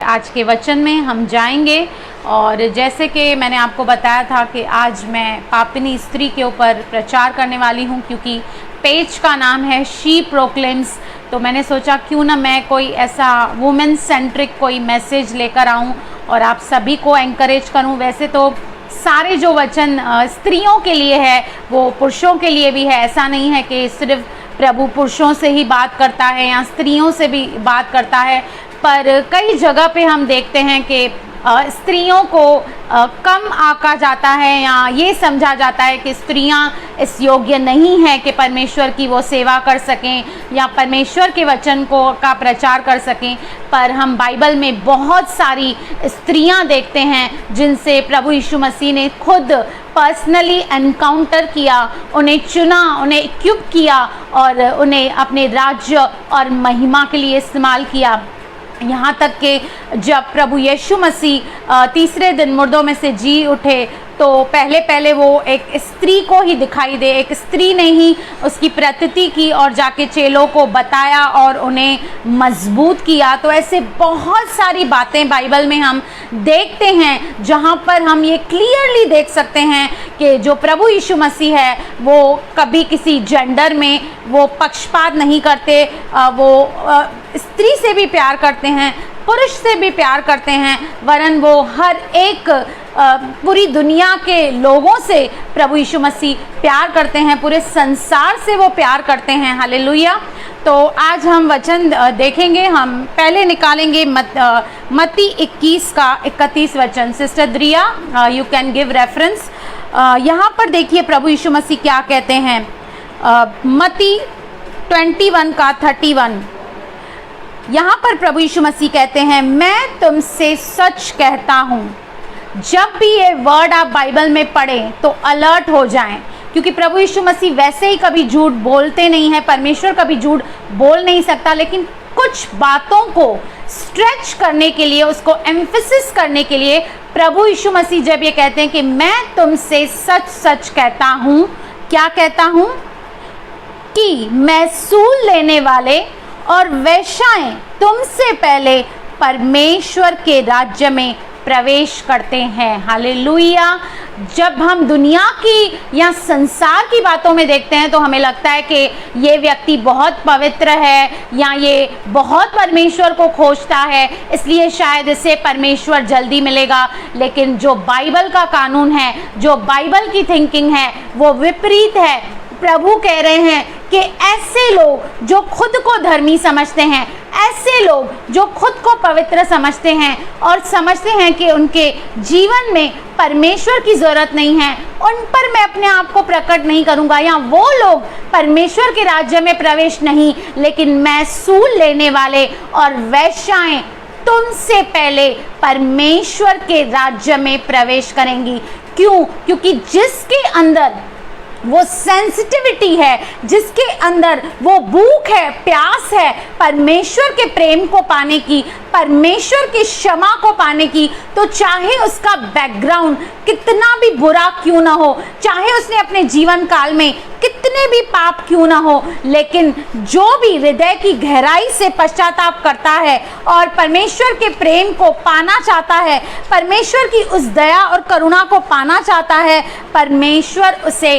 आज के वचन में हम जाएंगे। और जैसे कि मैंने आपको बताया था कि आज मैं पापिनी स्त्री के ऊपर प्रचार करने वाली हूँ, क्योंकि पेज का नाम है शी प्रोक्लेम्स। तो मैंने सोचा क्यों ना मैं कोई ऐसा वुमेन सेंट्रिक कोई मैसेज लेकर आऊँ और आप सभी को एंकरेज करूँ। वैसे तो सारे जो वचन स्त्रियों के लिए है वो पुरुषों के लिए भी है। ऐसा नहीं है कि सिर्फ प्रभु पुरुषों से ही बात करता है या स्त्रियों से भी बात करता है, पर कई जगह पे हम देखते हैं कि स्त्रियों को कम आंका जाता है या ये समझा जाता है कि स्त्रियां इस योग्य नहीं है कि परमेश्वर की वो सेवा कर सकें या परमेश्वर के वचन को का प्रचार कर सकें। पर हम बाइबल में बहुत सारी स्त्रियां देखते हैं जिनसे प्रभु यीशु मसीह ने खुद पर्सनली एनकाउंटर किया, उन्हें चुना, उन्हें इक्विप किया और उन्हें अपने राज्य और महिमा के लिए इस्तेमाल किया। यहाँ तक कि जब प्रभु यीशु मसीह तीसरे दिन मुर्दों में से जी उठे तो पहले वो एक स्त्री को ही दिखाई दे, एक स्त्री ने ही उसकी प्रतीति की और जाके चेलों को बताया और उन्हें मजबूत किया। तो ऐसे बहुत सारी बातें बाइबल में हम देखते हैं जहाँ पर हम ये क्लियरली देख सकते हैं कि जो प्रभु यीशु मसीह है वो कभी किसी जेंडर में वो पक्षपात नहीं करते। वो स्त्री से भी प्यार करते हैं, पुरुष से भी प्यार करते हैं, वरन वो हर एक पूरी दुनिया के लोगों से प्रभु यीशु मसीह प्यार करते हैं, पूरे संसार से वो प्यार करते हैं। हालेलुया। तो आज हम वचन देखेंगे। हम पहले निकालेंगे मत्ती 21 का 31 वचन। सिस्टर द्रिया, यू कैन गिव रेफरेंस। यहाँ पर देखिए प्रभु यीशु मसीह क्या कहते हैं। मत्ती 21 का 31। यहाँ पर प्रभु यीशु मसीह कहते हैं, मैं तुमसे सच कहता हूँ। जब भी ये वर्ड आप बाइबल में पढ़ें तो अलर्ट हो जाएं, क्योंकि प्रभु यीशु मसीह वैसे ही कभी झूठ बोलते नहीं हैं। परमेश्वर कभी झूठ बोल नहीं सकता, लेकिन कुछ बातों को स्ट्रेच करने के लिए, उसको एम्फेसिस करने के लिए प्रभु यीशु मसीह जब ये कहते हैं कि मैं तुमसे सच सच कहता हूँ, क्या कहता हूँ कि मैं सूल लेने वाले और वेश्याएं तुमसे पहले परमेश्वर के राज्य में प्रवेश करते हैं। हालेलुया। जब हम दुनिया की या संसार की बातों में देखते हैं तो हमें लगता है कि ये व्यक्ति बहुत पवित्र है या ये बहुत परमेश्वर को खोजता है, इसलिए शायद इसे परमेश्वर जल्दी मिलेगा। लेकिन जो बाइबल का कानून है, जो बाइबल की थिंकिंग है, वो विपरीत है। प्रभु कह रहे हैं कि ऐसे लोग जो खुद को धर्मी समझते हैं, ऐसे लोग जो खुद को पवित्र समझते हैं और समझते हैं कि उनके जीवन में परमेश्वर की ज़रूरत नहीं है, उन पर मैं अपने आप को प्रकट नहीं करूँगा, या वो लोग परमेश्वर के राज्य में प्रवेश नहीं, लेकिन मैं सूल लेने वाले और वेश्याएं तुमसे पहले परमेश्वर के राज्य में प्रवेश करेंगी। क्यों? क्योंकि जिसके अंदर वो सेंसिटिविटी है, जिसके अंदर वो भूख है, प्यास है परमेश्वर के प्रेम को पाने की, परमेश्वर की क्षमा को पाने की, तो चाहे उसका बैकग्राउंड कितना भी बुरा क्यों ना हो, चाहे उसने अपने जीवन काल में कितने भी पाप क्यों ना हो, लेकिन जो भी हृदय की गहराई से पश्चाताप करता है और परमेश्वर के प्रेम को पाना चाहता है, परमेश्वर की उस दया और करुणा को पाना चाहता है, परमेश्वर उसे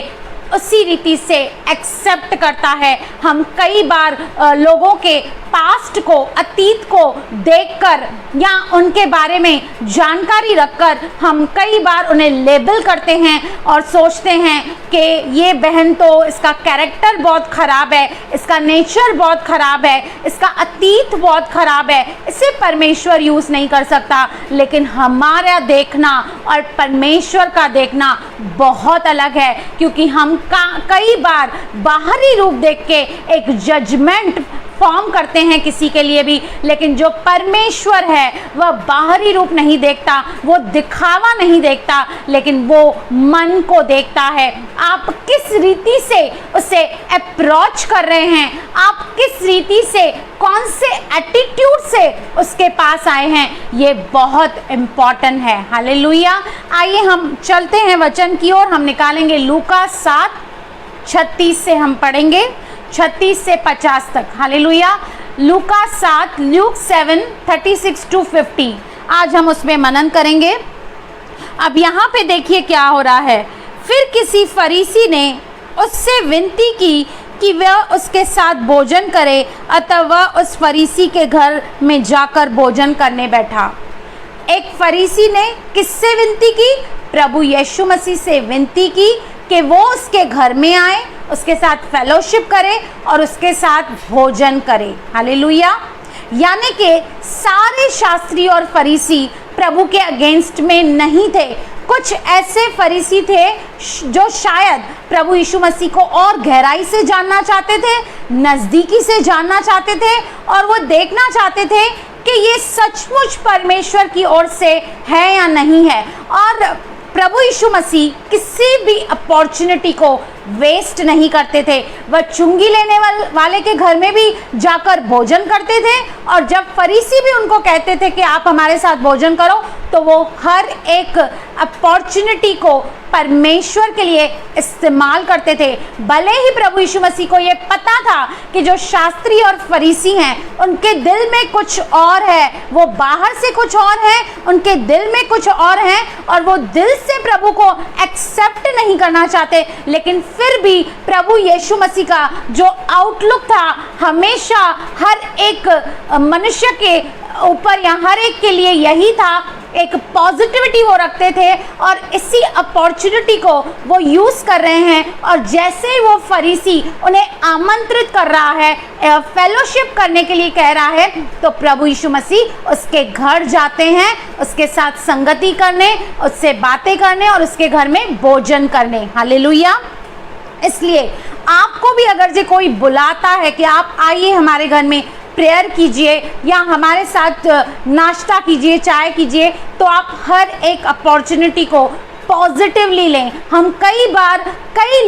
उसी रीति से एक्सेप्ट करता है। हम कई बार लोगों के पास्ट को, अतीत को देखकर या उनके बारे में जानकारी रखकर हम कई बार उन्हें लेबल करते हैं और सोचते हैं कि ये बहन तो, इसका कैरेक्टर बहुत ख़राब है, इसका नेचर बहुत ख़राब है, इसका अतीत बहुत ख़राब है, इसे परमेश्वर यूज़ नहीं कर सकता। लेकिन हमारा देखना और परमेश्वर का देखना बहुत अलग है, क्योंकि हम कई बार बाहरी रूप देख के एक जजमेंट फॉर्म करते हैं किसी के लिए भी, लेकिन जो परमेश्वर है वह बाहरी रूप नहीं देखता, वो दिखावा नहीं देखता, लेकिन वो मन को देखता है। आप किस रीति से उसे अप्रोच कर रहे हैं, आप किस रीति से, कौन से एटीट्यूड से उसके पास आए हैं, ये बहुत इम्पॉर्टेंट है। हालेलुया। आइए हम चलते हैं वचन की ओर। हम निकालेंगे लूका 7:36 से हम पढ़ेंगे 36 से 50 तक। हालेलुया। Luka 7, Luke 7, 36 to 50। आज हम उसमें मनन करेंगे। अब यहाँ पे देखिए क्या हो रहा है। फिर किसी फरीसी ने उससे विनती की कि वह उसके साथ भोजन करे, अतः वह उस फरीसी के घर में जाकर भोजन करने बैठा। एक फरीसी ने किससे विनती की? प्रभु यीशु मसीह से विनती की कि वो उसके घर में आए, उसके साथ फेलोशिप करे और उसके साथ भोजन करे। हालेलुया। यानी कि सारे शास्त्री और फरीसी प्रभु के अगेंस्ट में नहीं थे। कुछ ऐसे फरीसी थे जो शायद प्रभु यीशु मसीह को और गहराई से जानना चाहते थे, नज़दीकी से जानना चाहते थे और वो देखना चाहते थे कि ये सचमुच परमेश्वर की ओर से है या नहीं है। और प्रभु यीशु मसीह किसी भी अपॉर्चुनिटी को वेस्ट नहीं करते थे। वह चुंगी लेने वाले के घर में भी जाकर भोजन करते थे और जब फरीसी भी उनको कहते थे कि आप हमारे साथ भोजन करो, तो वो हर एक अपॉर्चुनिटी को परमेश्वर के लिए इस्तेमाल करते थे। भले ही प्रभु यीशु मसीह को ये पता था कि जो शास्त्री और फरीसी हैं उनके दिल में कुछ और है, वो बाहर से कुछ और है, उनके दिल में कुछ और है और वो दिल से प्रभु को एक्सेप्ट नहीं करना चाहते, लेकिन फिर भी प्रभु यीशु मसीह का जो आउटलुक था हमेशा हर एक मनुष्य के ऊपर या हर एक के लिए यही था, एक पॉजिटिविटी वो रखते थे और इसी अपॉर्चुनिटी को वो यूज़ कर रहे हैं। और जैसे ही वो फरीसी उन्हें आमंत्रित कर रहा है, फेलोशिप करने के लिए कह रहा है, तो प्रभु यीशु मसीह उसके घर जाते हैं, उसके साथ संगति करने, उससे बातें करने और उसके घर में भोजन करने। हालेलुया। इसलिए आपको भी अगर जो कोई बुलाता है कि आप आइए हमारे घर में प्रेयर कीजिए या हमारे साथ नाश्ता कीजिए, चाय कीजिए, तो आप हर एक अपॉर्चुनिटी को पॉजिटिवली लें। हम कई बार कई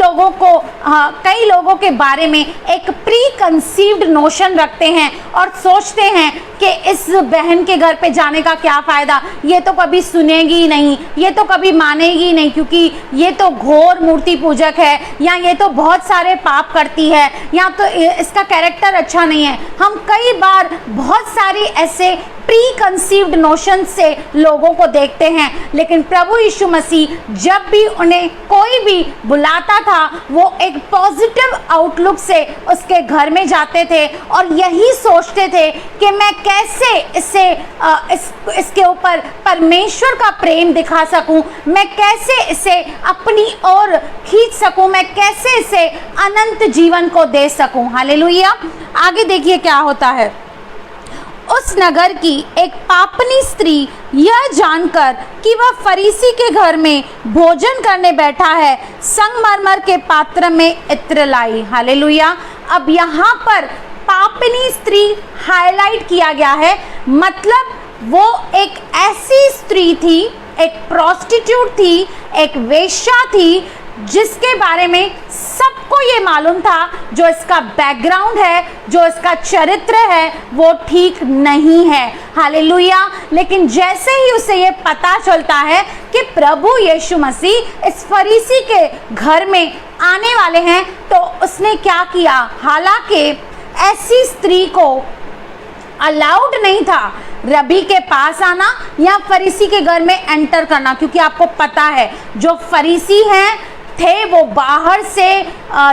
लोगों के बारे में एक प्री कंसीव्ड नोशन रखते हैं और सोचते हैं कि इस बहन के घर पे जाने का क्या फ़ायदा, ये तो कभी सुनेगी ही नहीं, ये तो कभी मानेगी ही नहीं, क्योंकि ये तो घोर मूर्ति पूजक है, या ये तो बहुत सारे पाप करती है, या तो इसका कैरेक्टर अच्छा नहीं है। हम कई बार बहुत सारी ऐसे प्री कंसीव्ड नोशन से लोगों को देखते हैं, लेकिन प्रभु यीशु मसीह जब भी उन्हें कोई भी बुलाता था वो एक पॉजिटिव आउटलुक से उसके घर में जाते थे और यही सोचते थे कि मैं कैसे इसके ऊपर परमेश्वर का प्रेम दिखा सकूं, मैं कैसे इसे अपनी ओर खींच सकूं, मैं कैसे इसे अनंत जीवन को दे सकूं। हालेलुया। आगे देखिए क्या होता है। उस नगर की एक पापनी स्त्री यह जानकर कि वह फरीसी के घर में भोजन करने बैठा है, संगमरमर के पात्र में इत्र लाई। हालेलुया। अब यहाँ पर पापनी स्त्री हाईलाइट किया गया है, मतलब वो एक ऐसी स्त्री थी, एक प्रोस्टिट्यूट थी, एक वेश्या थी, जिसके बारे में सबको ये मालूम था जो इसका बैकग्राउंड है, जो इसका चरित्र है, वो ठीक नहीं है। हालेलुया। लेकिन जैसे ही उसे ये पता चलता है कि प्रभु यीशु मसीह इस फरीसी के घर में आने वाले हैं, तो उसने क्या किया, हालांकि ऐसी स्त्री को अलाउड नहीं था रबी के पास आना या फरीसी के घर में एंटर करना, क्योंकि आपको पता है जो फरीसी हैं थे वो बाहर से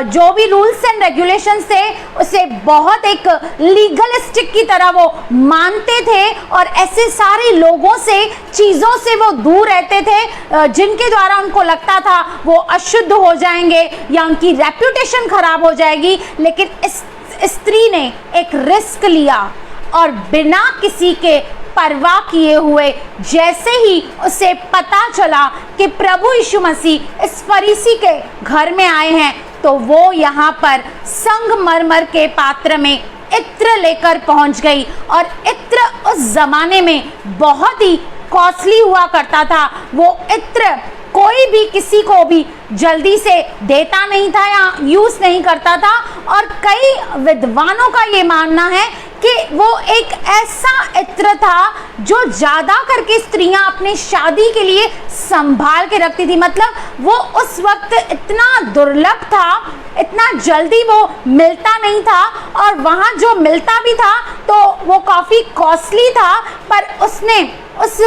जो भी रूल्स एंड रेगुलेशंस थे उसे बहुत एक लीगलिस्टिक की तरह वो मानते थे और ऐसे सारे लोगों से, चीज़ों से वो दूर रहते थे जिनके द्वारा उनको लगता था वो अशुद्ध हो जाएंगे या उनकी रेप्यूटेशन खराब हो जाएगी। लेकिन इस स्त्री ने एक रिस्क लिया और बिना किसी के परवाह किए हुए जैसे ही उसे पता चला कि प्रभु यीशु मसीह इस फरीसी के घर में आए हैं, तो वो यहाँ पर संगमरमर के पात्र में इत्र लेकर पहुँच गई। और इत्र उस जमाने में बहुत ही कॉस्टली हुआ करता था। वो इत्र कोई भी किसी को भी जल्दी से देता नहीं था या यूज़ नहीं करता था, और कई विद्वानों का ये मानना है कि वो एक ऐसा इत्र था जो ज़्यादा करके स्त्रियां अपनी शादी के लिए संभाल के रखती थी। मतलब वो उस वक्त इतना दुर्लभ था, इतना जल्दी वो मिलता नहीं था, और वहाँ जो मिलता भी था तो वो काफ़ी कॉस्टली था, पर उसने उस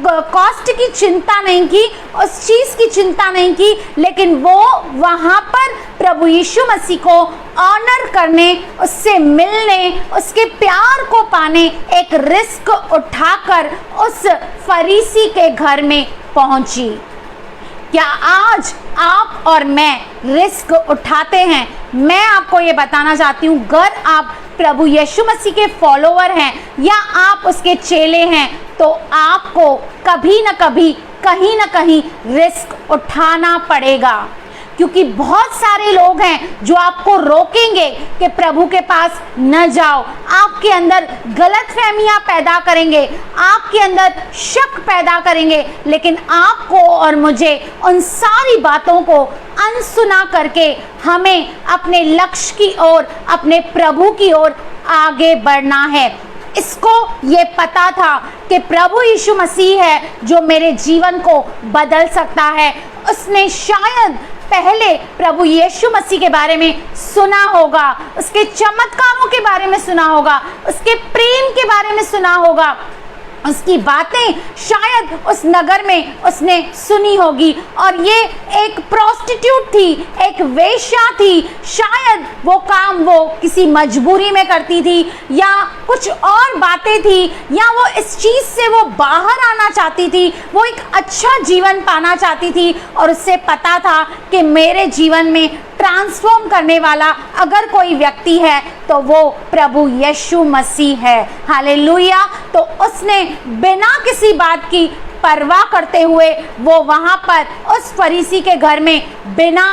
कॉस्ट की चिंता नहीं की, उस चीज़ की चिंता नहीं की, लेकिन वो वहाँ पर प्रभु यीशु मसीह को ऑनर करने, उससे मिलने, उसके प्यार को पाने एक रिस्क उठाकर उस फरीसी के घर में पहुंची। क्या आज आप और मैं रिस्क उठाते हैं? मैं आपको ये बताना चाहती हूँ, अगर आप प्रभु यीशु मसीह के फॉलोवर हैं या आप उसके चेले हैं, तो आपको कभी न कभी, कहीं न कहीं रिस्क उठाना पड़ेगा, क्योंकि बहुत सारे लोग हैं जो आपको रोकेंगे कि प्रभु के पास न जाओ, आपके अंदर गलतफहमियां पैदा करेंगे, आपके अंदर शक पैदा करेंगे, लेकिन आपको और मुझे उन सारी बातों को अनसुना करके हमें अपने लक्ष्य की ओर, अपने प्रभु की ओर आगे बढ़ना है। इसको ये पता था कि प्रभु यीशु मसीह है जो मेरे जीवन को बदल सकता है। उसने शायद पहले प्रभु यीशु मसीह के बारे में सुना होगा, उसके चमत्कारों के बारे में सुना होगा, उसके प्रेम के बारे में सुना होगा, उसकी बातें शायद उस नगर में उसने सुनी होगी। और ये एक प्रोस्टिट्यूट थी, एक वेश्या थी, शायद वो काम वो किसी मजबूरी में करती थी, या कुछ और बातें थी, या वो इस चीज़ से वो बाहर आना चाहती थी, वो एक अच्छा जीवन पाना चाहती थी, और उससे पता था कि मेरे जीवन में ट्रांसफॉर्म करने वाला अगर कोई व्यक्ति है तो वो प्रभु यीशु मसीह है। हालेलुया। तो उसने बिना किसी बात की परवाह करते हुए वो वहाँ पर उस फरीसी के घर में बिना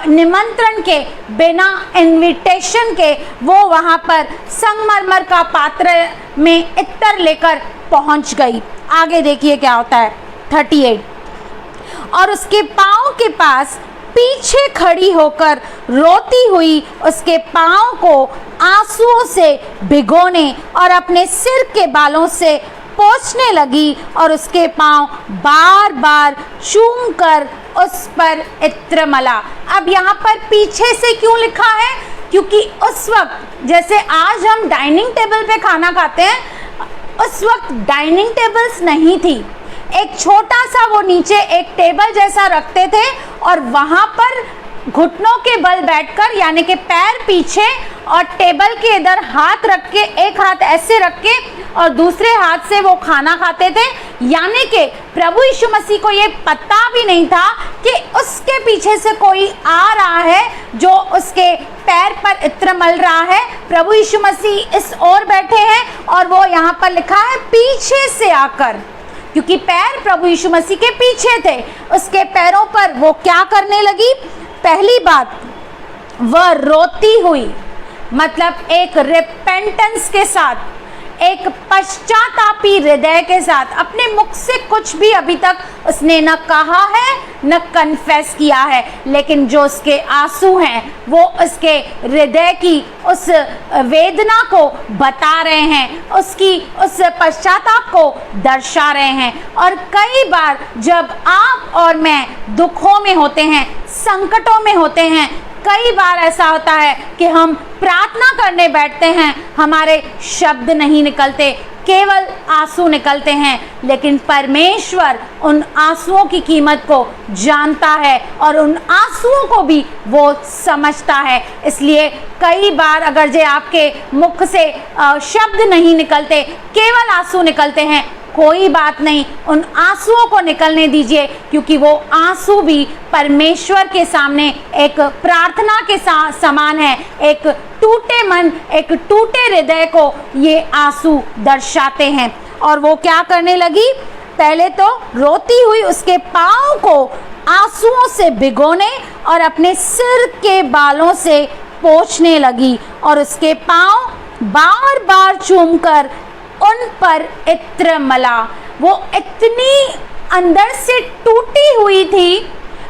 निमंत्रण के, बिना इनविटेशन के, वो वहाँ पर संगमरमर का पात्र में इत्तर लेकर पहुँच गई। आगे देखिए क्या होता है, 38। और उसके पाँव के पास पीछे खड़ी होकर रोती हुई उसके पाँव को आंसुओं से भिगोने और अपने सिर के बालों से पोंछने लगी, और उसके पाँव बार बार चूम कर उस पर इत्र मला। अब यहाँ पर पीछे से क्यों लिखा है? क्योंकि उस वक्त, जैसे आज हम डाइनिंग टेबल पे खाना खाते हैं, उस वक्त डाइनिंग टेबल्स नहीं थी। एक छोटा सा वो नीचे एक टेबल जैसा रखते थे, और वहाँ पर घुटनों के बल बैठकर, यानी कि पैर पीछे और टेबल के इधर हाथ रख के, एक हाथ ऐसे रख के और दूसरे हाथ से वो खाना खाते थे। यानी कि प्रभु यीशु मसीह को ये पता भी नहीं था कि उसके पीछे से कोई आ रहा है जो उसके पैर पर इत्र मल रहा है। प्रभु यीशु मसीह इस ओर बैठे हैं, और वो यहाँ पर लिखा है पीछे से आकर, क्योंकि पैर प्रभु यीशु मसीह के पीछे थे। उसके पैरों पर वो क्या करने लगी? पहली बात, वह रोती हुई, मतलब एक रिपेंटेंस के साथ, एक पश्चातापी हृदय के साथ, अपने मुख से कुछ भी अभी तक उसने न कहा है न कन्फेस किया है, लेकिन जो उसके आंसू हैं वो उसके हृदय की उस वेदना को बता रहे हैं, उसकी उस पश्चाताप को दर्शा रहे हैं। और कई बार जब आप और मैं दुखों में होते हैं, संकटों में होते हैं, कई बार ऐसा होता है कि हम प्रार्थना करने बैठते हैं, हमारे शब्द नहीं निकलते, केवल आंसू निकलते हैं, लेकिन परमेश्वर उन आंसुओं की कीमत को जानता है और उन आंसुओं को भी वो समझता है। इसलिए कई बार अगर जे आपके मुख से शब्द नहीं निकलते, केवल आंसू निकलते हैं, कोई बात नहीं, उन आंसुओं को निकलने दीजिए, क्योंकि वो आंसू भी परमेश्वर के सामने एक प्रार्थना के समान है। एक टूटे मन, एक टूटे हृदय को ये आंसू दर्शाते हैं। और वो क्या करने लगी? पहले तो रोती हुई उसके पाँव को आंसुओं से भिगोने और अपने सिर के बालों से पोंछने लगी, और उसके पाँव बार बार चूमकर उन पर इत्र मला। वो इतनी अंदर से टूटी हुई थी,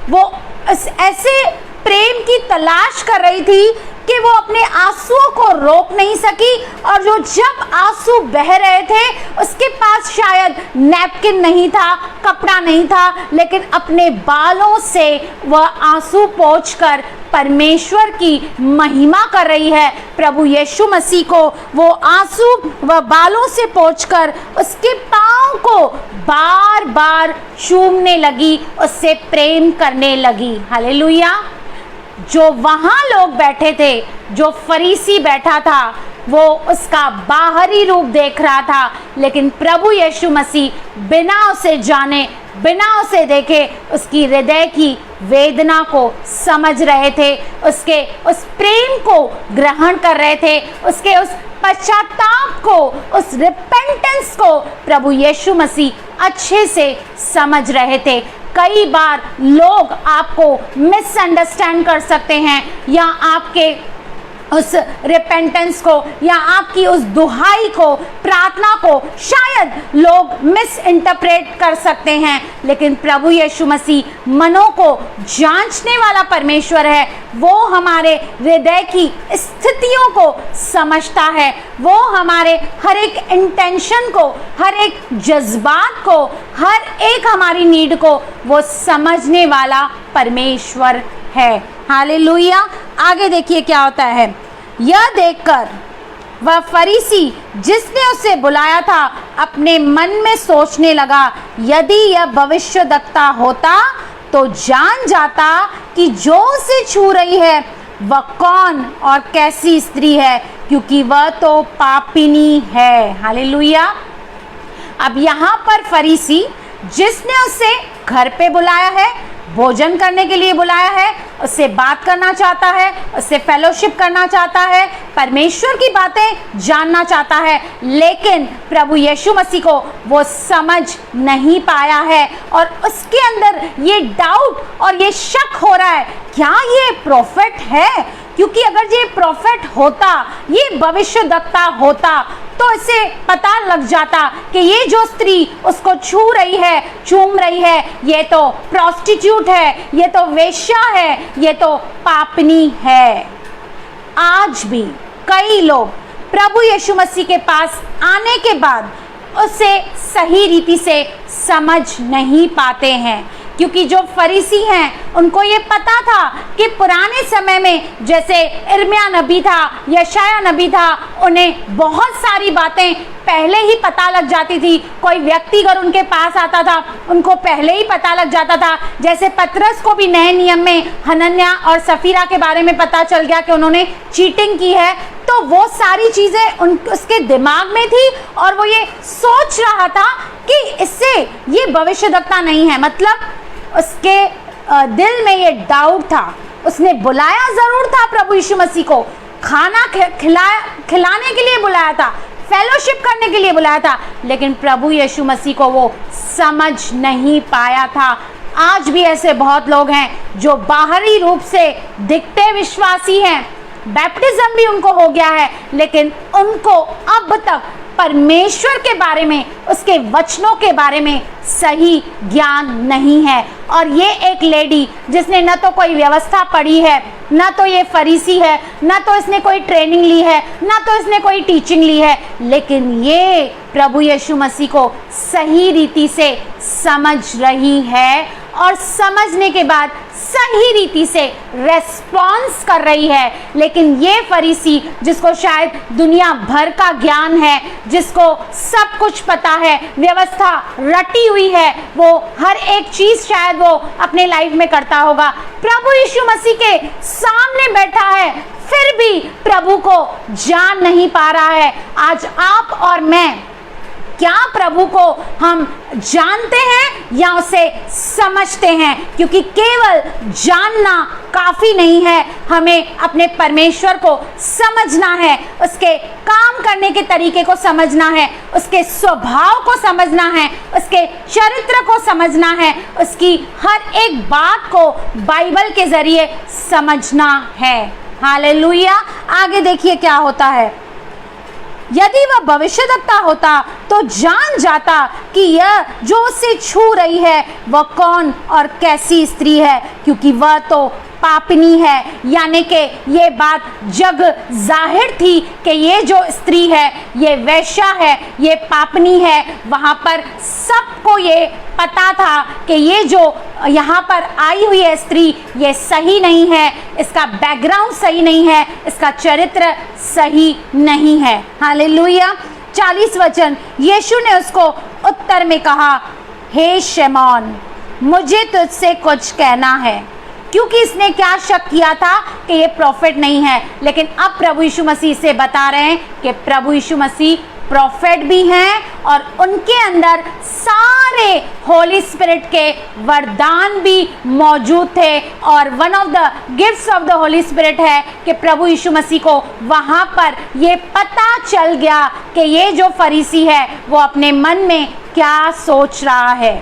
वो ऐसे प्रेम की तलाश कर रही थी कि वो अपने आंसुओं को रोक नहीं सकी, और जो जब आंसू बह रहे थे उसके पास शायद नैपकिन नहीं था, कपड़ा नहीं था, लेकिन अपने बालों से वह आंसू पोंछकर परमेश्वर की महिमा कर रही है। प्रभु यीशु मसीह को वो आंसू व बालों से पोंछकर उसके पांव को बार बार चूमने लगी, उससे प्रेम करने लगी। हालेलुया। जो वहां लोग बैठे थे, जो फरीसी बैठा था, वो उसका बाहरी रूप देख रहा था, लेकिन प्रभु यीशु मसीह बिना उसे जाने, बिना उसे देखे उसकी हृदय की वेदना को समझ रहे थे, उसके उस प्रेम को ग्रहण कर रहे थे, उसके उस पश्चाताप को, उस रिपेंटेंस को प्रभु यीशु मसीह अच्छे से समझ रहे थे। कई बार लोग आपको मिसअंडरस्टैंड कर सकते हैं, या आपके उस रिपेंटेंस को, या आपकी उस दुहाई को, प्रार्थना को शायद लोग मिस इंटरप्रेट कर सकते हैं, लेकिन प्रभु यीशु मसीह मनों को जांचने वाला परमेश्वर है। वो हमारे हृदय की स्थितियों को समझता है, वो हमारे हर एक इंटेंशन को, हर एक जज्बात को, हर एक हमारी नीड को वो समझने वाला परमेश्वर है। हालेलुया। आगे देखिए क्या होता है। यह देखकर वह फरीसी जिसने उसे बुलाया था अपने मन में सोचने लगा, यदि यह भविष्यद्वक्ता होता तो जान जाता कि जो उसे छू रही है वह कौन और कैसी स्त्री है, क्योंकि वह तो पापिनी है। हालेलुया। अब यहाँ पर फरीसी जिसने उसे घर पे बुलाया है, भोजन करने के लिए बुलाया है, उससे बात करना चाहता है, उससे फेलोशिप करना चाहता है, परमेश्वर की बातें जानना चाहता है, लेकिन प्रभु यीशु मसीह को वो समझ नहीं पाया है, और उसके अंदर ये डाउट और ये शक हो रहा है, क्या ये प्रोफेट है? क्योंकि अगर ये प्रोफेट होता, ये भविष्यद्वक्ता होता, तो इसे पता लग जाता कि ये जो स्त्री उसको छू रही है, चूम रही है, ये तो प्रोस्टिट्यूट है, ये तो वेश्या है, ये तो पापनी है। आज भी कई लोग प्रभु यीशु मसीह के पास आने के बाद उसे सही रीति से समझ नहीं पाते हैं, क्योंकि जो फरीसी हैं उनको ये पता था कि पुराने समय में जैसे इर्मिया नबी था, यशाया नबी था, उन्हें बहुत सारी बातें पहले ही पता लग जाती थी। कोई व्यक्ति अगर उनके पास आता था, उनको पहले ही पता लग जाता था। जैसे पतरस को भी नए नियम में हनन्या और सफीरा के बारे में पता चल गया कि उन्होंने चीटिंग की है, तो वो सारी चीज़ें उसके दिमाग में थी, और वो ये सोच रहा था कि इससे ये भविष्यद्वक्ता नहीं है। मतलब उसके दिल में ये डाउट था। उसने बुलाया जरूर था प्रभु यीशु मसीह को, खाना खिलाने के लिए बुलाया था, फेलोशिप करने के लिए बुलाया था, लेकिन प्रभु यीशु मसीह को वो समझ नहीं पाया था। आज भी ऐसे बहुत लोग हैं जो बाहरी रूप से दिखते विश्वासी हैं, बैप्टिज्म भी उनको हो गया है, लेकिन उनको अब तक परमेश्वर के बारे में, उसके वचनों के बारे में सही ज्ञान नहीं है। और ये एक लेडी जिसने न तो कोई व्यवस्था पढ़ी है, न तो ये फरीसी है, न तो इसने कोई ट्रेनिंग ली है, न तो इसने कोई टीचिंग ली है, लेकिन ये प्रभु यीशु मसीह को सही रीति से समझ रही है, और समझने के बाद सही रीति से रेस्पॉन्स कर रही है। लेकिन ये फरीसी जिसको शायद दुनिया भर का ज्ञान है, जिसको सब कुछ पता है, व्यवस्था रटी हुई है, वो हर एक चीज शायद वो अपने लाइफ में करता होगा, प्रभु यीशु मसीह के सामने बैठा है, फिर भी प्रभु को जान नहीं पा रहा है। आज आप और मैं, क्या प्रभु को हम जानते हैं या उसे समझते हैं? क्योंकि केवल जानना काफी नहीं है, हमें अपने परमेश्वर को समझना है, उसके काम करने के तरीके को समझना है, उसके स्वभाव को समझना है, उसके चरित्र को समझना है, उसकी हर एक बात को बाइबल के जरिए समझना है। हालेलुया। आगे देखिए क्या होता है। यदि वह भविष्यद्वक्ता होता तो जान जाता कि यह जो उसे छू रही है वह कौन और कैसी स्त्री है, क्योंकि वह तो पापनी है, यानी कि ये बात जग जाहिर थी कि ये जो स्त्री है ये वेश्या है, ये पापनी है। वहाँ पर सबको ये पता था कि ये जो यहाँ पर आई हुई है स्त्री ये सही नहीं है, इसका बैकग्राउंड सही नहीं है, इसका चरित्र सही नहीं है। हालेलुया। 40 वचन, यीशु ने उसको उत्तर में कहा, हे शमौन, मुझे तुझसे कुछ कहना है। क्योंकि इसने क्या शक किया था कि ये प्रॉफिट नहीं है, लेकिन अब प्रभु यीशु मसीह से बता रहे हैं कि प्रभु यीशु मसीह प्रॉफिट भी हैं और उनके अंदर सारे होली स्पिरिट के वरदान भी मौजूद थे। और one of the gifts of the Holi spirit है कि प्रभु यीशु मसीह को वहाँ पर ये पता चल गया कि ये जो फरीसी है वो अपने मन में क्या सोच रहा है।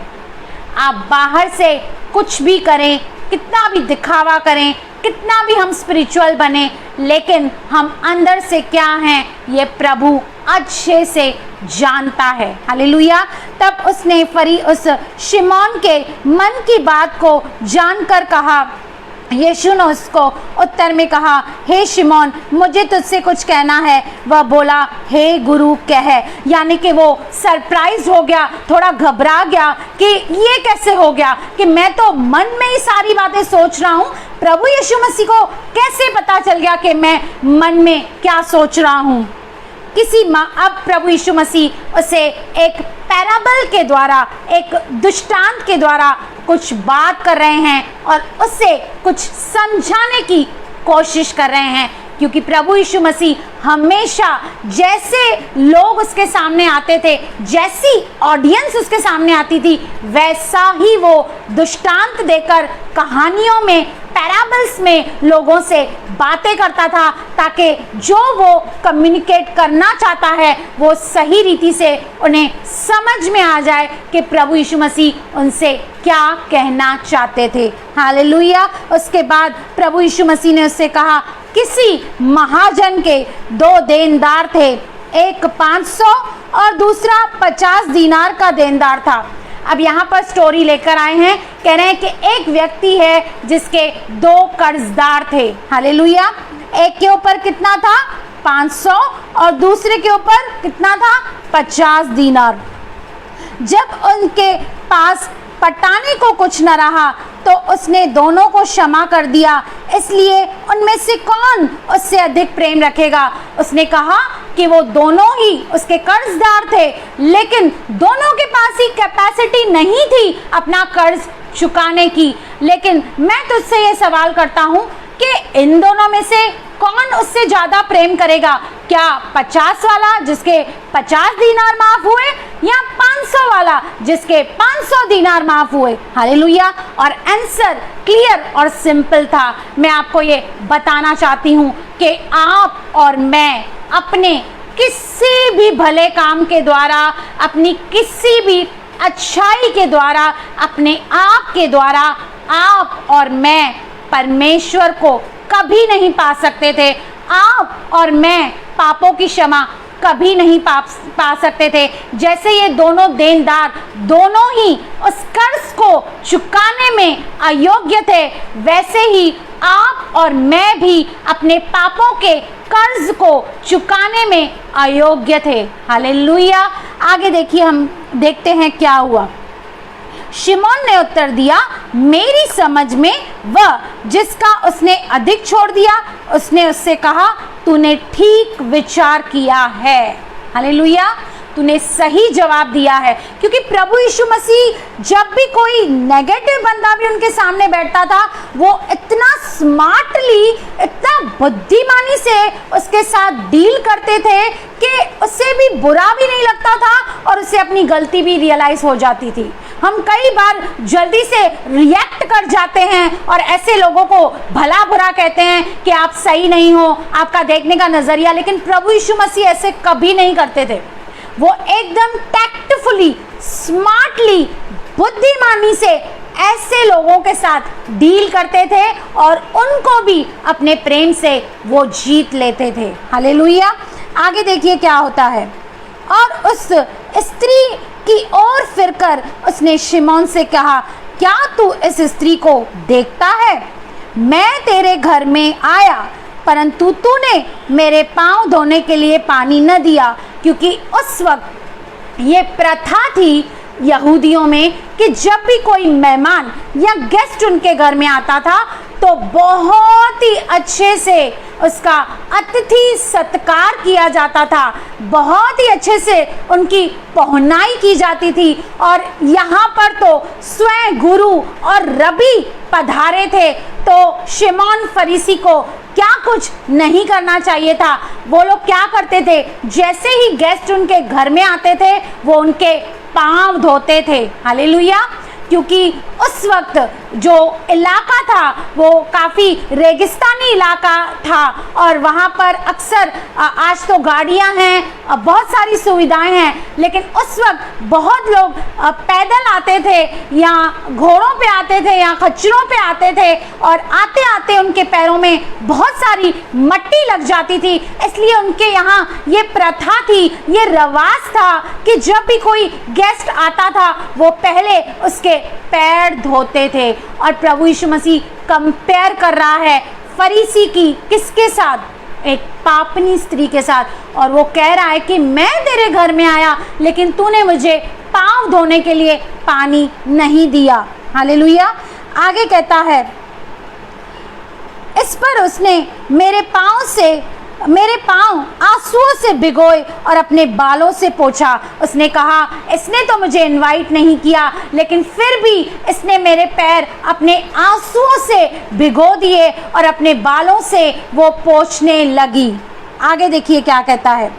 आप बाहर से कुछ भी करें, कितना भी दिखावा करें, कितना भी हम स्पिरिचुअल बने, लेकिन हम अंदर से क्या हैं ये प्रभु अच्छे से जानता है। हालेलुया। तब उसने उस शिमौन के मन की बात को जानकर कहा, यीशु ने उसको उत्तर में कहा, हे शिमौन, मुझे तुझसे कुछ कहना है। वह बोला, हे गुरु कह। यानी कि वो सरप्राइज हो गया, थोड़ा घबरा गया कि ये कैसे हो गया कि मैं तो मन में ही सारी बातें सोच रहा हूँ, प्रभु यीशु मसीह को कैसे पता चल गया कि मैं मन में क्या सोच रहा हूँ। अब प्रभु यीशु मसीह उसे एक पैराबल के द्वारा, एक दृष्टांत के द्वारा कुछ बात कर रहे हैं और उसे कुछ समझाने की कोशिश कर रहे हैं। क्योंकि प्रभु यीशु मसीह हमेशा जैसे लोग उसके सामने आते थे, जैसी ऑडियंस उसके सामने आती थी, वैसा ही वो दृष्टांत देकर कहानियों में, पैराबल्स में लोगों से बातें करता था, ताकि जो वो कम्युनिकेट करना चाहता है वो सही रीति से उन्हें समझ में आ जाए कि प्रभु यीशु मसीह उनसे क्या कहना चाहते थे। हालेलुया। उसके बाद प्रभु यीशु मसीह ने उससे कहा, किसी महाजन के 2 देनदार थे, एक 500 और दूसरा 50 दीनार का देनदार था। अब यहाँ पर स्टोरी लेकर आए हैं, कह रहे हैं कि एक व्यक्ति है जिसके 2 कर्जदार थे। हालेलुया। एक के ऊपर कितना था? 500 और दूसरे के ऊपर कितना था? 50 दीनार। जब उनके पास पटाने को कुछ न रहा तो उसने दोनों को क्षमा कर दिया, इसलिए उनमें से कौन उससे अधिक प्रेम रखेगा? उसने कहा कि वो दोनों ही उसके कर्जदार थे, लेकिन दोनों के पास ही कैपेसिटी नहीं थी अपना कर्ज चुकाने की। लेकिन मैं तुझसे ये सवाल करता हूँ कि इन दोनों में से कौन उससे ज़्यादा प्रेम करेगा? क्या 50 वाला जिसके 50 दीनार माफ हुए, या 500 वाला जिसके 500 दीनार माफ हुए? हालेलुया। और आंसर क्लियर और सिंपल था। मैं आपको ये बताना चाहती हूँ कि आप और मैं अपने किसी भी भले काम के द्वारा, अपनी किसी भी अच्छाई के द्वारा, अपने आप के द्वारा, आप और मैं परमेश्वर को कभी नहीं पा सकते थे। आप और मैं पापों की क्षमा कभी नहीं पा सकते थे। जैसे ये दोनों देनदार दोनों ही उस कर्ज को चुकाने में अयोग्य थे, वैसे ही आप और मैं भी अपने पापों के कर्ज को चुकाने में अयोग्य थे। हालेलुया। आगे देखिए, हम देखते हैं क्या हुआ। शिमोन ने उत्तर दिया, मेरी समझ में वह जिसका उसने अधिक छोड़ दिया, उसने उससे कहा, तूने ठीक विचार किया है। हालेलुया। तूने सही जवाब दिया है। क्योंकि प्रभु यीशु मसीह जब भी कोई नेगेटिव बंदा भी उनके सामने बैठता था, वो इतना स्मार्टली, इतना बुद्धिमानी से उसके साथ डील करते थे कि उससे भी बुरा भी नहीं लगता था और उसे अपनी गलती भी रियलाइज हो जाती थी। हम कई बार जल्दी से रिएक्ट कर जाते हैं और ऐसे लोगों को भला बुरा कहते हैं कि आप सही नहीं हो, आपका देखने का नजरिया। लेकिन प्रभु यीशु मसीह ऐसे कभी नहीं करते थे। वो एकदम टैक्टफुली, स्मार्टली, बुद्धिमानी से ऐसे लोगों के साथ डील करते थे और उनको भी अपने प्रेम से वो जीत लेते थे। हालेलुया। आगे देखिए क्या होता है। और उस स्त्री की ओर फिरकर उसने शिमोन से कहा, क्या तू इस स्त्री को देखता है? मैं तेरे घर में आया, परंतु तूने मेरे पाँव धोने के लिए पानी न दिया। क्योंकि उस वक्त ये प्रथा थी यहूदियों में कि जब भी कोई मेहमान या गेस्ट उनके घर में आता था तो बहुत ही अच्छे से उसका अतिथि सत्कार किया जाता था, बहुत ही अच्छे से उनकी पहुनाई की जाती थी। और यहाँ पर तो स्वयं गुरु और रबी पधारे थे, तो शिमोन फरीसी को क्या कुछ नहीं करना चाहिए था। वो लोग क्या करते थे, जैसे ही गेस्ट उनके घर में आते थे वो उनके पाँव धोते थे। हालेलुया। क्योंकि उस वक्त जो इलाका था वो काफ़ी रेगिस्तानी इलाका था और वहाँ पर अक्सर आज तो गाड़ियाँ हैं, बहुत सारी सुविधाएं हैं, लेकिन उस वक्त बहुत लोग पैदल आते थे या घोड़ों पे आते थे या खच्चरों पे आते थे और आते आते उनके पैरों में बहुत सारी मट्टी लग जाती थी। इसलिए उनके यहाँ ये प्रथा थी, ये रवाज था कि जब भी कोई गेस्ट आता था वो पहले उसके पैर धोते थे। और प्रभु यीशु मसीह कंपेयर कर रहा है फरीसी की किसके साथ, एक पापनी स्त्री के साथ। और वो कह रहा है कि मैं तेरे घर में आया लेकिन तूने मुझे पाँव धोने के लिए पानी नहीं दिया। हालेलुया। आगे कहता है, इस पर उसने मेरे पाँव आंसुओं से भिगोए और अपने बालों से पोंछा। उसने कहा, इसने तो मुझे इनवाइट नहीं किया, लेकिन फिर भी इसने मेरे पैर अपने आंसुओं से भिगो दिए और अपने बालों से वो पोंछने लगी। आगे देखिए क्या कहता है,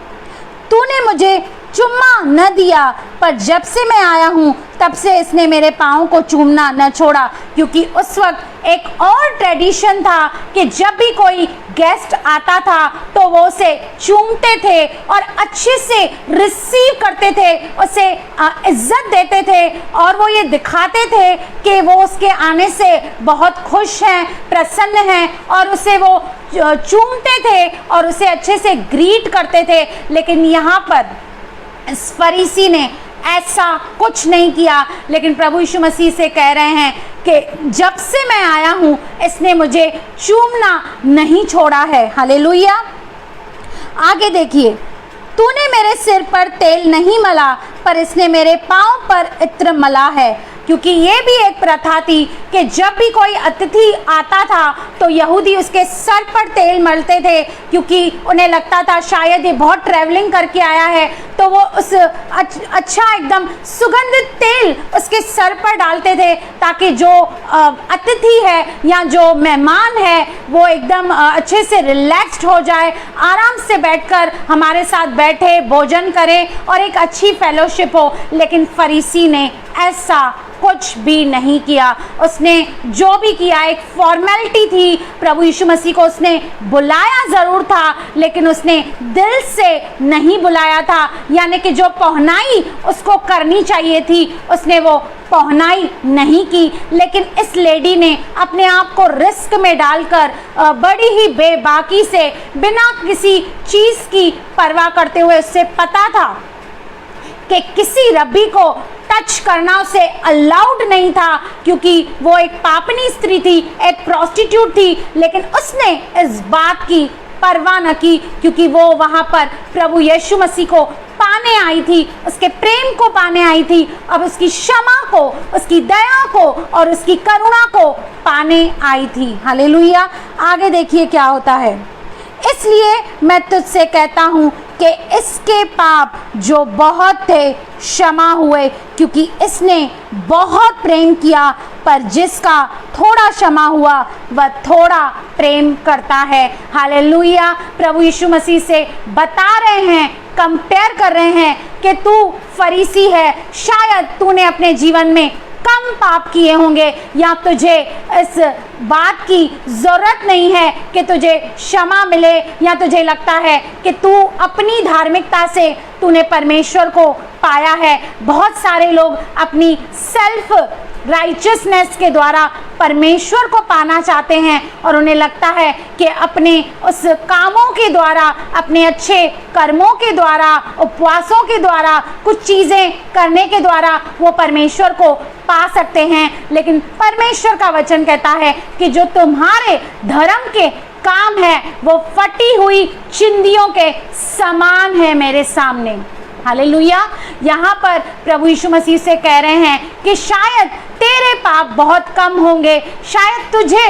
तूने मुझे चुम्मा न दिया, पर जब से मैं आया हूँ तब से इसने मेरे पाँव को चूमना न छोड़ा। क्योंकि उस वक्त एक और ट्रेडिशन था कि जब भी कोई गेस्ट आता था तो वो उसे चूमते थे और अच्छे से रिसीव करते थे, उसे इज्जत देते थे और वो ये दिखाते थे कि वो उसके आने से बहुत खुश हैं, प्रसन्न हैं और उसे वो चूमते थे और उसे अच्छे से ग्रीट करते थे। लेकिन यहाँ पर इस फरीसी ने ऐसा कुछ नहीं किया, लेकिन प्रभु यीशु मसीह से कह रहे हैं कि जब से मैं आया हूँ इसने मुझे चूमना नहीं छोड़ा है। हालेलुया। आगे देखिए, तूने मेरे सिर पर तेल नहीं मला, पर इसने मेरे पाँव पर इत्र मला है। क्योंकि ये भी एक प्रथा थी कि जब भी कोई अतिथि आता था तो यहूदी उसके सर पर तेल मलते थे, क्योंकि उन्हें लगता था शायद ये बहुत ट्रैवलिंग करके आया है, तो वो उस अच्छा एकदम सुगंधित तेल उसके सर पर डालते थे ताकि जो अतिथि है या जो मेहमान है वो एकदम अच्छे से रिलैक्स्ड हो जाए, आराम से बैठकर हमारे साथ बैठे भोजन करे और एक अच्छी फेलोशिप हो। लेकिन फरीसी ने ऐसा कुछ भी नहीं किया। उसने जो भी किया एक फॉर्मेलिटी थी। प्रभु यीशु मसीह को उसने बुलाया ज़रूर था, लेकिन उसने दिल से नहीं बुलाया था, यानी कि जो पहुनाई उसको करनी चाहिए थी उसने वो पहुनाई नहीं की। लेकिन इस लेडी ने अपने आप को रिस्क में डालकर बड़ी ही बेबाकी से, बिना किसी चीज़ की परवाह करते हुए, उससे पता था कि किसी रब्बी को टच करना उसे अलाउड नहीं था, क्योंकि वो एक पापनी स्त्री थी, एक प्रोस्टिट्यूट थी, लेकिन उसने इस बात की परवाह न की, क्योंकि वो वहाँ पर प्रभु यीशु मसीह को पाने आई थी, उसके प्रेम को पाने आई थी, अब उसकी क्षमा को, उसकी दया को और उसकी करुणा को पाने आई थी। हालेलुया। आगे देखिए क्या होता है, इसलिए मैं तुझसे कहता हूँ कि इसके पाप जो बहुत थे क्षमा हुए, क्योंकि इसने बहुत प्रेम किया। पर जिसका थोड़ा क्षमा हुआ वह थोड़ा प्रेम करता है। हालेलुया। प्रभु यीशु मसीह से बता रहे हैं, कंपेयर कर रहे हैं कि तू फरीसी है, शायद तूने अपने जीवन में कम पाप किए होंगे या तुझे इस बात की ज़रूरत नहीं है कि तुझे क्षमा मिले, या तुझे लगता है कि तू अपनी धार्मिकता से तूने परमेश्वर को पाया है। बहुत सारे लोग अपनी सेल्फ राइचियसनेस के द्वारा परमेश्वर को पाना चाहते हैं और उन्हें लगता है कि अपने उस कामों के द्वारा, अपने अच्छे कर्मों के द्वारा, उपवासों के द्वारा, कुछ चीज़ें करने के द्वारा वो परमेश्वर को पा सकते हैं, लेकिन परमेश्वर का वचन कहता है कि जो तुम्हारे धर्म के काम है वो फटी हुई चिंदियों के समान है मेरे सामने। हालेलुया। यहाँ पर प्रभु यीशु मसीह से कह रहे हैं कि शायद तेरे पाप बहुत कम होंगे, शायद तुझे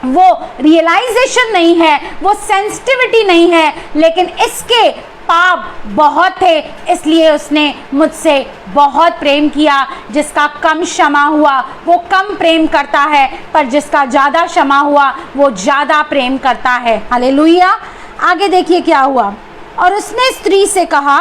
वो रियलाइजेशन नहीं है, वो सेंसिटिविटी नहीं है, लेकिन इसके पाप बहुत थे, इसलिए उसने मुझसे बहुत प्रेम किया। जिसका कम क्षमा हुआ वो कम प्रेम करता है, पर जिसका ज़्यादा क्षमा हुआ वो ज़्यादा प्रेम करता है। हालेलुया। आगे देखिए क्या हुआ। और उसने स्त्री से कहा,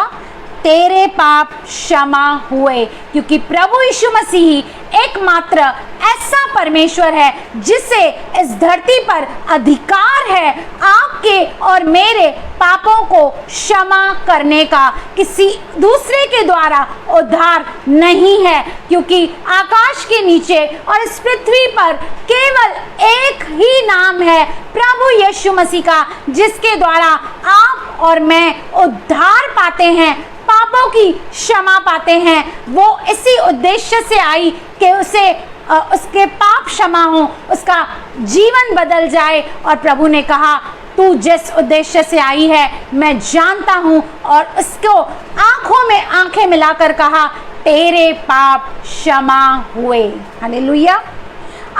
तेरे पाप क्षमा हुए। क्योंकि प्रभु यीशु मसीह एकमात्र ऐसा परमेश्वर है जिसे इस धरती पर अधिकार है आपके और मेरे पापों को क्षमा करने का। किसी दूसरे के द्वारा उद्धार नहीं है, क्योंकि आकाश के नीचे और इस पृथ्वी पर केवल एक ही नाम है, प्रभु यीशु मसीह का, जिसके द्वारा आप और मैं उद्धार पाते हैं, पापों की क्षमा पाते हैं। वो इसी उद्देश्य से आई कि उसके पाप क्षमा हो, उसका जीवन बदल जाए। और प्रभु ने कहा, तू जिस उद्देश्य से आई है मैं जानता हूँ, और उसको आंखों में आंखें मिलाकर कहा, तेरे पाप क्षमा हुए। हालेलुया।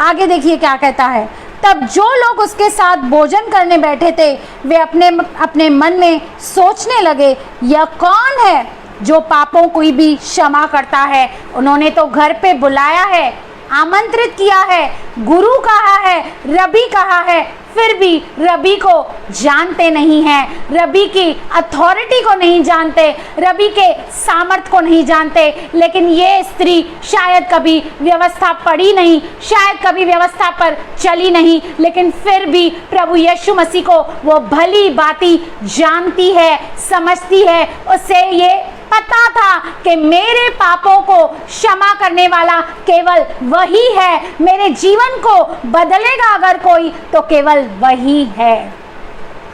आगे देखिए क्या कहता है। तब जो लोग उसके साथ भोजन करने बैठे थे वे अपने अपने मन में सोचने लगे, यह कौन है जो पापों को भी क्षमा करता है? उन्होंने तो घर पे बुलाया है, आमंत्रित किया है, गुरु कहा है, रबी कहा है, फिर भी रबी को जानते नहीं हैं, रबी की अथॉरिटी को नहीं जानते, रबी के सामर्थ को नहीं जानते। लेकिन ये स्त्री शायद कभी व्यवस्था पढ़ी नहीं, शायद कभी व्यवस्था पर चली नहीं, लेकिन फिर भी प्रभु यीशु मसीह को वो भली भांति जानती है, समझती है। उसे ये पता था कि मेरे पापों को क्षमा करने वाला केवल वही है, मेरे जीवन को बदलेगा अगर कोई तो केवल वही है।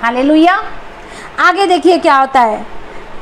हालेलुया। आगे देखिए क्या होता है।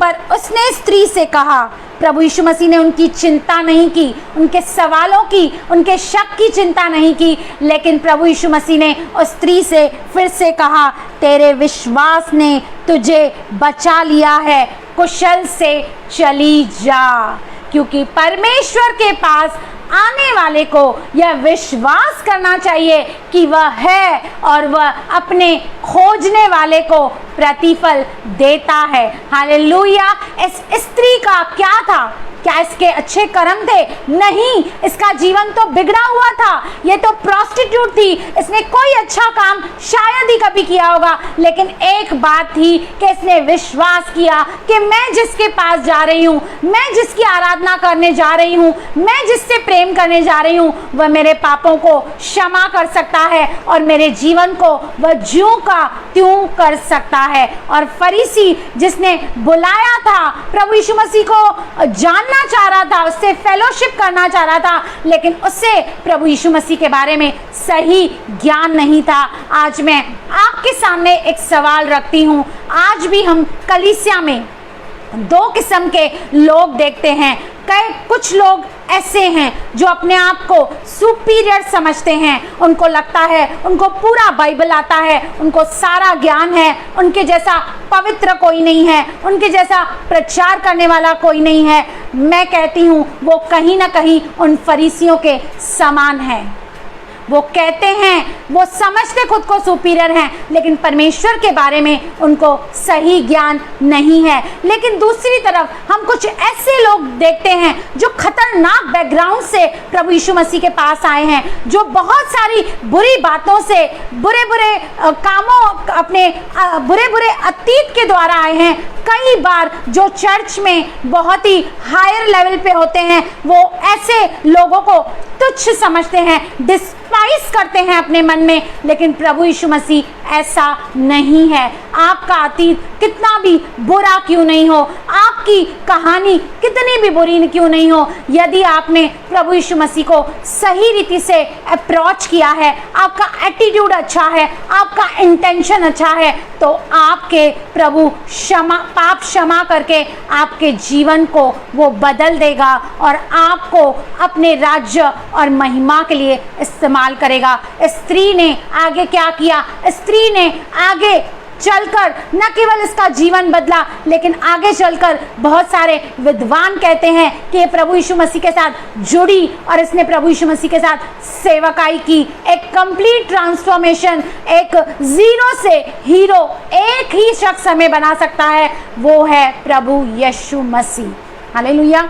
पर उसने स्त्री से कहा, प्रभु यीशु मसीह ने उनकी चिंता नहीं की, उनके सवालों की, उनके शक की चिंता नहीं की, लेकिन प्रभु यीशु मसीह ने उस स्त्री से फिर से कहा, तेरे विश्वास ने तुझे बचा लिया है, कुशल से चली जा। क्योंकि परमेश्वर के पास आने वाले को यह विश्वास करना चाहिए कि वह है और वह अपने खोजने वाले को प्रतिफल देता है। हालेलुया। इस स्त्री का क्या था? क्या इसके अच्छे कर्म थे? नहीं, इसका जीवन तो बिगड़ा हुआ था। ये तो प्रोस्टिट्यूट थी, इसने कोई अच्छा काम शायद ही कभी किया होगा, लेकिन एक बात थी कि इसने विश्वास किया कि मैं जिसके पास जा रही हूँ, मैं जिसकी आराधना करने जा रही हूँ, मैं जिससे प्रेम करने जा रही हूँ, वह मेरे पापों को क्षमा कर सकता है और मेरे जीवन को वह ज्यों का त्यों कर सकता है। और फरीसी जिसने बुलाया था, प्रभु यीशु मसीह को जानना चाह रहा था, उससे फेलोशिप करना चाह रहा था, लेकिन उससे प्रभु यीशु मसीह के बारे में सही ज्ञान नहीं था। आज मैं आपके सामने एक सवाल रखती हूँ। आज भी हम कलीसिया में दो किस्म के लोग देखते हैं। कुछ लोग ऐसे हैं जो अपने आप को सुपीरियर समझते हैं, उनको लगता है उनको पूरा बाइबल आता है, उनको सारा ज्ञान है, उनके जैसा पवित्र कोई नहीं है, उनके जैसा प्रचार करने वाला कोई नहीं है। मैं कहती हूँ वो कहीं ना कहीं उन फरीसियों के समान है। वो कहते हैं, वो समझते खुद को सुपीरियर हैं, लेकिन परमेश्वर के बारे में उनको सही ज्ञान नहीं है। लेकिन दूसरी तरफ हम कुछ ऐसे लोग देखते हैं जो खतरनाक बैकग्राउंड से प्रभु यीशु मसीह के पास आए हैं, जो बहुत सारी बुरी बातों से, बुरे बुरे कामों, अपने बुरे बुरे अतीत के द्वारा आए हैं। कई बार जो चर्च में बहुत ही हायर लेवल पे होते हैं, वो ऐसे लोगों को तुच्छ समझते हैं, डिस्पाइस करते हैं अपने मन में, लेकिन प्रभु यीशु मसीह ऐसा नहीं है। आपका अतीत कितना भी बुरा क्यों नहीं हो, आपकी कहानी कितनी भी बुरी क्यों नहीं हो, यदि आपने प्रभु यीशु मसीह को सही रीति से अप्रोच किया है, आपका एटीट्यूड अच्छा है, आपका इंटेंशन अच्छा है, तो आपके प्रभु पाप क्षमा करके आपके जीवन को वो बदल देगा और आपको अपने राज्य और महिमा के लिए इस्तेमाल करेगा। स्त्री ने आगे क्या किया? स्त्री ने आगे चलकर न केवल इसका जीवन बदला, लेकिन आगे चलकर बहुत सारे विद्वान कहते हैं कि ये प्रभु यीशु मसीह के साथ जुड़ी और इसने प्रभु यीशु मसीह के साथ सेवकाई की। एक कंप्लीट ट्रांसफॉर्मेशन, एक जीरो से हीरो एक ही शख्स हमें बना सकता है, वो है प्रभु यीशु मसीह। हालेलुया।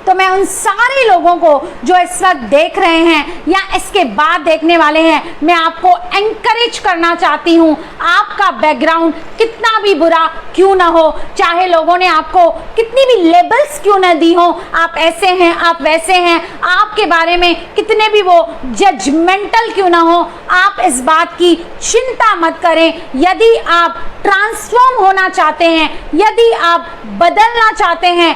तो मैं उन सारे लोगों को जो इस वक्त देख रहे हैं या इसके बाद देखने वाले हैं, मैं आपको एनकरेज करना चाहती हूँ। आपका बैकग्राउंड कितना भी बुरा क्यों ना हो, चाहे लोगों ने आपको कितनी भी लेबल्स क्यों ना दी हो, आप ऐसे हैं, आप वैसे हैं, आपके बारे में कितने भी वो जजमेंटल क्यों ना हो, आप इस बात की चिंता मत करें। यदि आप ट्रांसफॉर्म होना चाहते हैं, यदि आप बदलना चाहते हैं,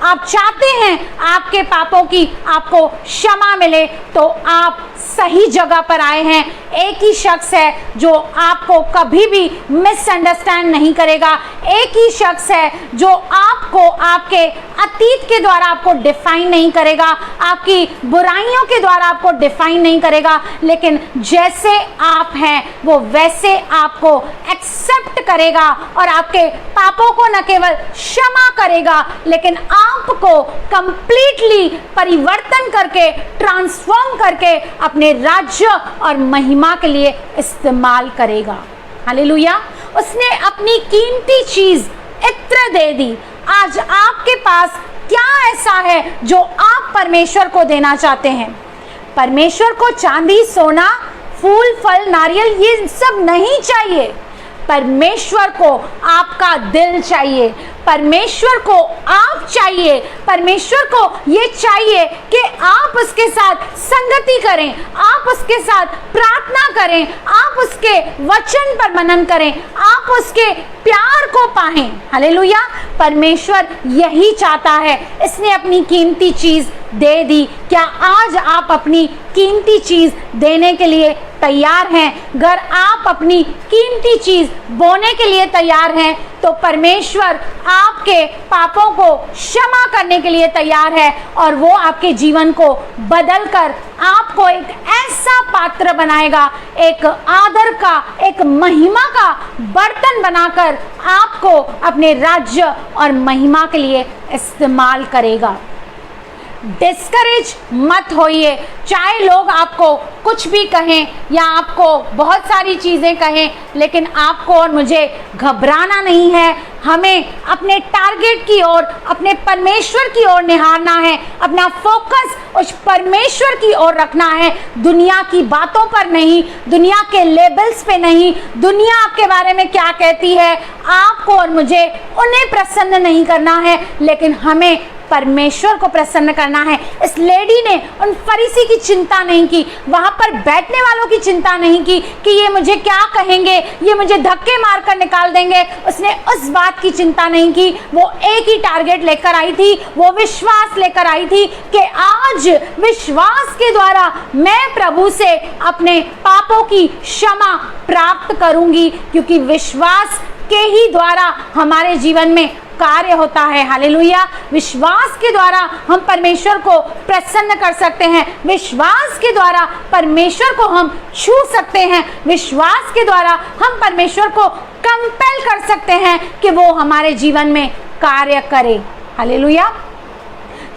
आप चाहते हैं आपके पापों की आपको क्षमा मिले, तो आप सही जगह पर आए हैं। एक ही शख्स है जो आपको कभी भी मिसअंडरस्टैंड नहीं करेगा, एक ही शख्स है जो आपको आपके अतीत के द्वारा आपको डिफाइन नहीं करेगा, आपकी बुराइयों के द्वारा आपको डिफाइन नहीं करेगा, लेकिन जैसे आप हैं वो वैसे आपको एक्सेप्ट करेगा और आपके पापों को न केवल क्षमा करेगा, लेकिन आपको कंप्लीटली परिवर्तन करके, ट्रांसफॉर्म करके अपने राज्य और महिमा के लिए इस्तेमाल करेगा। हालेलुया। उसने अपनी कीमती चीज इत्र दे दी। आज आपके पास क्या ऐसा है जो आप परमेश्वर को देना चाहते हैं? परमेश्वर को चांदी, सोना, फूल, फल, नारियल ये सब नहीं चाहिए। परमेश्वर को आपका दिल चाहिए, परमेश्वर को आप चाहिए, परमेश्वर को ये चाहिए कि आप उसके साथ संगति करें, आप उसके साथ प्रार्थना करें, आप उसके वचन पर मनन करें, आप उसके प्यार को पाएं। हालेलुया। परमेश्वर यही चाहता है, इसने अपनी कीमती चीज दे दी। क्या आज आप अपनी कीमती चीज देने के लिए तैयार हैं? अगर आप अपनी कीमती चीज बोने के लिए तैयार हैं, तो परमेश्वर आपके पापों को क्षमा करने के लिए तैयार है और वो आपके जीवन को बदलकर आपको एक ऐसा पात्र बनाएगा, एक आदर का, एक महिमा का बर्तन बनाकर आपको अपने राज्य और महिमा के लिए इस्तेमाल करेगा। डिस्करेज मत होइए, चाहे लोग आपको कुछ भी कहें या आपको बहुत सारी चीज़ें कहें, लेकिन आपको और मुझे घबराना नहीं है। हमें अपने टारगेट की ओर, अपने परमेश्वर की ओर निहारना है, अपना फोकस उस परमेश्वर की ओर रखना है, दुनिया की बातों पर नहीं, दुनिया के लेबल्स पे नहीं। दुनिया आपके बारे में क्या कहती है, आपको और मुझे उन्हें प्रसन्न नहीं करना है, लेकिन हमें परमेश्वर को प्रसन्न करना है। इस लेडी ने उन फरीसी की चिंता नहीं की, वहां पर बैठने वालों की चिंता नहीं की कि ये मुझे क्या कहेंगे, ये मुझे धक्के मारकर निकाल देंगे। उसने उस बात की चिंता नहीं की। वो एक ही टारगेट लेकर आई थी, वो विश्वास लेकर आई थी कि आज विश्वास के द्वारा मैं प्रभु से अपने पापों की क्षमा प्राप्त करूंगी, क्योंकि विश्वास के ही द्वारा हमारे जीवन में कार्य होता है। हालेलुया। विश्वास के द्वारा हम परमेश्वर को प्रसन्न कर सकते हैं, विश्वास के द्वारा परमेश्वर को हम छू सकते हैं, विश्वास के द्वारा हम परमेश्वर को कंपेल कर सकते हैं कि वो हमारे जीवन में कार्य करे। हालेलुया।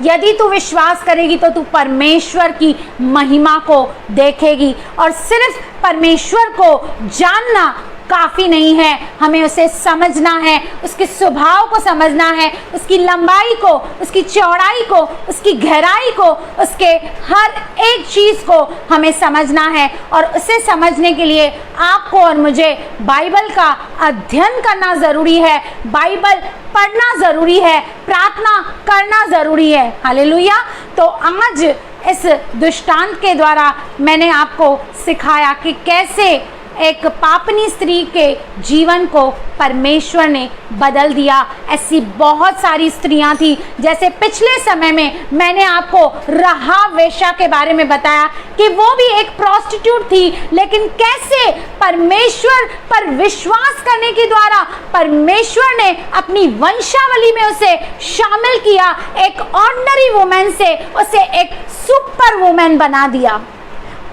यदि तू विश्वास करेगी तो तू परमेश्वर की महिमा को देखेगी। और सिर्फ परमेश्वर को जानना काफ़ी नहीं है, हमें उसे समझना है, उसके स्वभाव को समझना है, उसकी लंबाई को, उसकी चौड़ाई को, उसकी गहराई को, उसके हर एक चीज़ को हमें समझना है। और उसे समझने के लिए आपको और मुझे बाइबल का अध्ययन करना ज़रूरी है, बाइबल पढ़ना ज़रूरी है, प्रार्थना करना ज़रूरी है। हालेलुया। तो आज इस दृष्टांत के द्वारा मैंने आपको सिखाया कि कैसे एक पापनी स्त्री के जीवन को परमेश्वर ने बदल दिया। ऐसी बहुत सारी स्त्रियां थी, जैसे पिछले समय में मैंने आपको राहाब वेश्या के बारे में बताया कि वो भी एक प्रोस्टिट्यूट थी, लेकिन कैसे परमेश्वर पर विश्वास करने के द्वारा परमेश्वर ने अपनी वंशावली में उसे शामिल किया। एक ऑर्डिनरी वुमेन से उसे एक सुपर वुमेन बना दिया।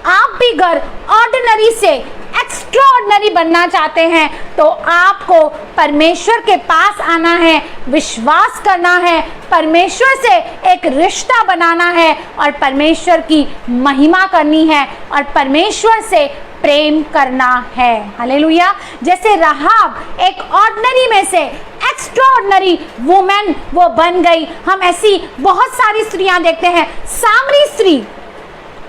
आप भी अगर ऑर्डिनरी से एक्स्ट्राऑर्डिनरी बनना चाहते हैं तो आपको परमेश्वर के पास आना है, विश्वास करना है, परमेश्वर से एक रिश्ता बनाना है और परमेश्वर की महिमा करनी है और परमेश्वर से प्रेम करना है। हालेलुया। जैसे राहाब एक ऑर्डिनरी में से एक्स्ट्राऑर्डिनरी वुमेन वो बन गई। हम ऐसी बहुत सारी स्त्रियां देखते हैं। सामरी स्त्री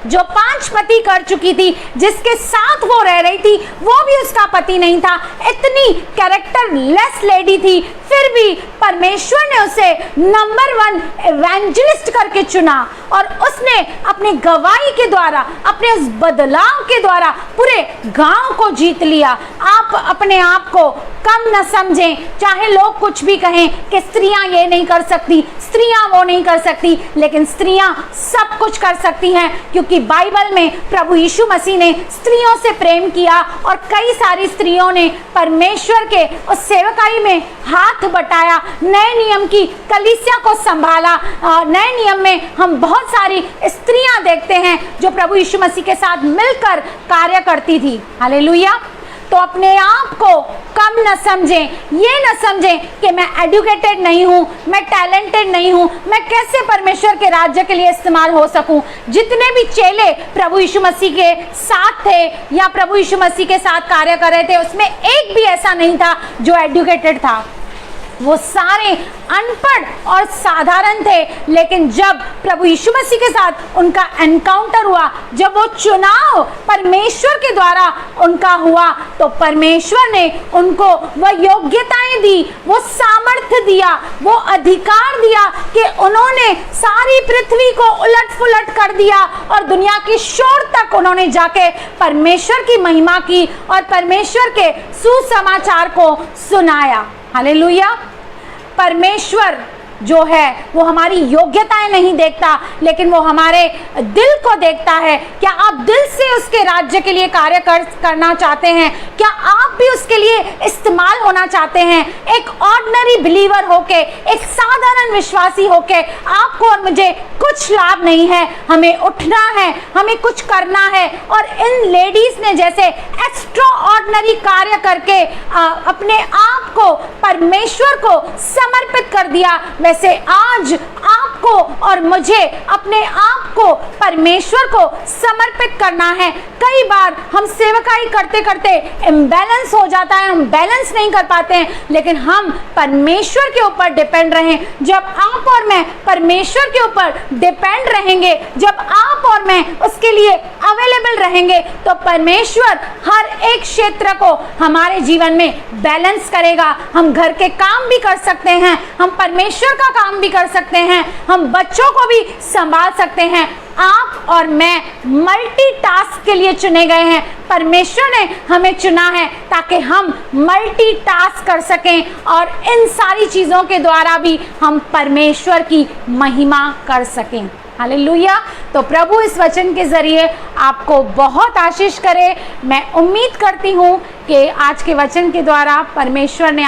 जो 5 पति कर चुकी थी, जिसके साथ वो रह रही थी, वो भी उसका पति नहीं था, इतनी कैरेक्टर लेस लेडी थी, फिर भी परमेश्वर ने उसे नंबर 1 इवेंजलिस्ट करके चुना और उसने अपनी गवाही के द्वारा, अपने उस बदलाव के द्वारा पूरे गांव को जीत लिया। आप अपने आप को कम न समझें, चाहे लोग कुछ भी कहें कि स्त्रियां ये नहीं कर सकती, स्त्रियां वो नहीं कर सकती, लेकिन स्त्रियां सब कुछ कर सकती हैं, क्योंकि बाइबल में प्रभु यीशु मसीह ने स्त्रियों से प्रेम किया और कई सारी स्त्रियों ने परमेश्वर के उस सेवकाई में हाथ बटाया, नए नियम की कलीसिया को संभाला। नए नियम में हम बहुत सारी स्त्रियां देखते हैं जो प्रभु यीशु मसीह के साथ मिलकर कार्य करती थी। हालेलुया। तो अपने आप को कम न समझें, ये न समझें कि मैं एजुकेटेड नहीं हूँ, मैं टैलेंटेड नहीं हूँ, मैं कैसे परमेश्वर के राज्य के लिए इस्तेमाल हो सकूँ। जितने भी चेले प्रभु यीशु मसीह के साथ थे या प्रभु यीशु मसीह के साथ कार्य कर रहे थे, उसमें एक भी ऐसा नहीं था जो एजुकेटेड था। वो सारे अनपढ़ और साधारण थे, लेकिन जब प्रभु यीशु मसीह के साथ उनका एनकाउंटर हुआ, जब वो चुनाव परमेश्वर के द्वारा उनका हुआ, तो परमेश्वर ने उनको वह योग्यताएं दी, वो सामर्थ्य दिया, वो अधिकार दिया कि उन्होंने सारी पृथ्वी को उलट पुलट कर दिया और दुनिया की शोर तक उन्होंने जाके परमेश्वर की महिमा की और परमेश्वर के सुसमाचार को सुनाया। हालेलुया। परमेश्वर जो है वो हमारी योग्यताएं नहीं देखता, लेकिन वो हमारे दिल को देखता है। क्या आप दिल से उसके राज्य के लिए कार्य करना चाहते हैं? क्या आप भी उसके लिए इस्तेमाल होना चाहते हैं? एक ऑर्डिनरी बिलीवर होके, एक साधारण विश्वासी होके आपको और मुझे कुछ लाभ नहीं है। हमें उठना है, हमें कुछ करना है। और इन लेडीज ने जैसे एक्स्ट्रा ऑर्डिनरी कार्य करके अपने आप को परमेश्वर को समर्पित कर दिया, वैसे आज आपको और मुझे अपने आप को परमेश्वर को समर्पित करना है। कई बार हम सेवकाई करते करते इम्बैलेंस हो जाता है, हम बैलेंस नहीं कर पाते हैं, लेकिन हम परमेश्वर के ऊपर डिपेंड रहें। जब आप और मैं परमेश्वर के ऊपर डिपेंड रहेंगे, जब आप और मैं उसके लिए अवेलेबल रहेंगे, तो परमेश्वर हर एक क्षेत्र को हमारे जीवन में बैलेंस करेगा। हम घर के काम भी कर सकते हैं, हम परमेश्वर का काम भी कर सकते हैं, हम बच्चों को भी संभाल सकते हैं। आप और मैं मल्टीटास्क के लिए चुने गए हैं। परमेश्वर ने हमें चुना है ताकि हम मल्टीटास्क कर सकें और इन सारी चीज़ों के द्वारा भी हम परमेश्वर की महिमा कर सकें। हालेलुया। तो प्रभु इस वचन के ज़रिए आपको बहुत आशीष करे। मैं उम्मीद करती हूँ कि आज के वचन के द्वारा परमेश्वर ने